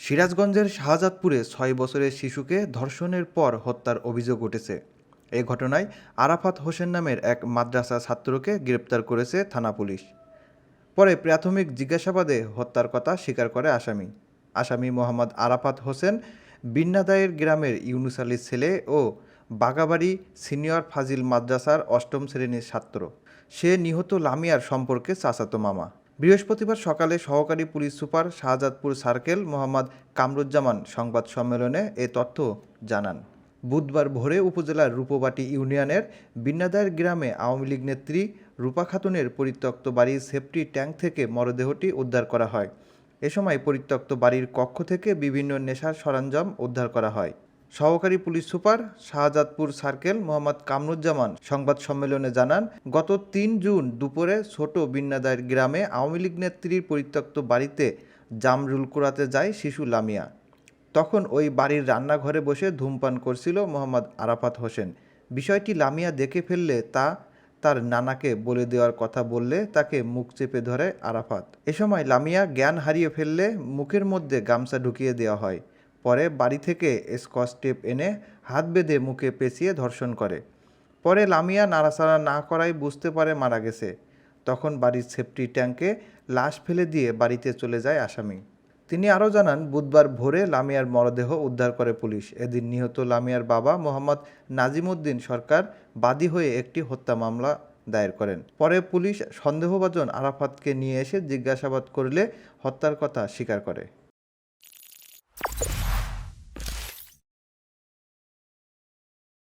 সিরাজগঞ্জের শাহজাদপুরে ৬ বছরের শিশুকে ধর্ষণের পর হত্যার অভিযোগ উঠেছে। এ ঘটনায় আরাফাত হোসেন নামের এক মাদ্রাসা ছাত্রকে গ্রেপ্তার করেছে থানা পুলিশ। পরে প্রাথমিক জিজ্ঞাসাবাদে হত্যার কথা স্বীকার করে আসামি মোহাম্মদ আরাফাত হোসেন বিন্নাদায়ের গ্রামের ইউনুস আলীর ছেলে ও বাগাবাড়ি সিনিয়র ফাজিল মাদ্রাসার ৮ম শ্রেণীর ছাত্র। সে নিহত লামিয়ার সম্পর্কে চাচাতো মামা। বৃহস্পতিবার সকালে সহকারী police super Shahzadpur circle Mohammad Kamruzzaman সংবাদ সম্মেলনে এ তথ্য জানান। বুধবার ভোরে উপজেলার রূপবাটি ইউনিয়নের বিন্নাদায়ের গ্রামে আওয়ামী লীগ নেত্রী রূপা খাতুনের পরিত্যক্ত বাড়ির সেফটি ট্যাঙ্ক থেকে মরদেহটি উদ্ধার করা হয়। এ সময় পরিত্যক্ত বাড়ির কক্ষ থেকে বিভিন্ন নেশার সরঞ্জাম উদ্ধার করা হয়। সহকারী police super Shahzadpur circle Mohammad Kamruzzaman সংবাদ সম্মেলনে জানান, গত ৩ জুন দুপুরে ছোট বিন্নাদায়ের গ্রামে আওয়ামী লীগ নেত্রীর পরিত্যক্ত বাড়িতে জামরুল কুড়াতে যায় শিশু লামিয়া। তখন ওই বাড়ির রান্নাঘরে বসে ধূমপান করছিল মোহাম্মদ আরাফাত হোসেন। বিষয়টি লামিয়া দেখে ফেললে তার নানাকে বলে দেওয়ার কথা বললে তাকে মুখ চেপে ধরে আরাফাত। এ সময় লামিয়া জ্ঞান হারিয়ে ফেললে মুখের মধ্যে গামছা ঢুকিয়ে দেওয়া হয়। পরে বাড়ি থেকে স্কচ টেপ এনে হাত বেঁধে মুখে পেঁচিয়ে ধর্ষণ করে। পরে লামিয়া নাড়াচাড়া না করায় বুঝতে পারে মারা গেছে। তখন বাড়ির সেফটি ট্যাঙ্কে লাশ ফেলে দিয়ে বাড়িতে চলে যায় আসামি। তিনি আরও জানান, বুধবার ভোরে লামিয়ার মরদেহ উদ্ধার করে পুলিশ। এদিন নিহত লামিয়ার বাবা মোহাম্মদ নাজিমউদ্দিন সরকার বাদী হয়ে একটি হত্যা মামলা দায়ের করেন। পরে পুলিশ সন্দেহভাজন আরাফাতকে নিয়ে এসে জিজ্ঞাসাবাদ করলে হত্যার কথা স্বীকার করে।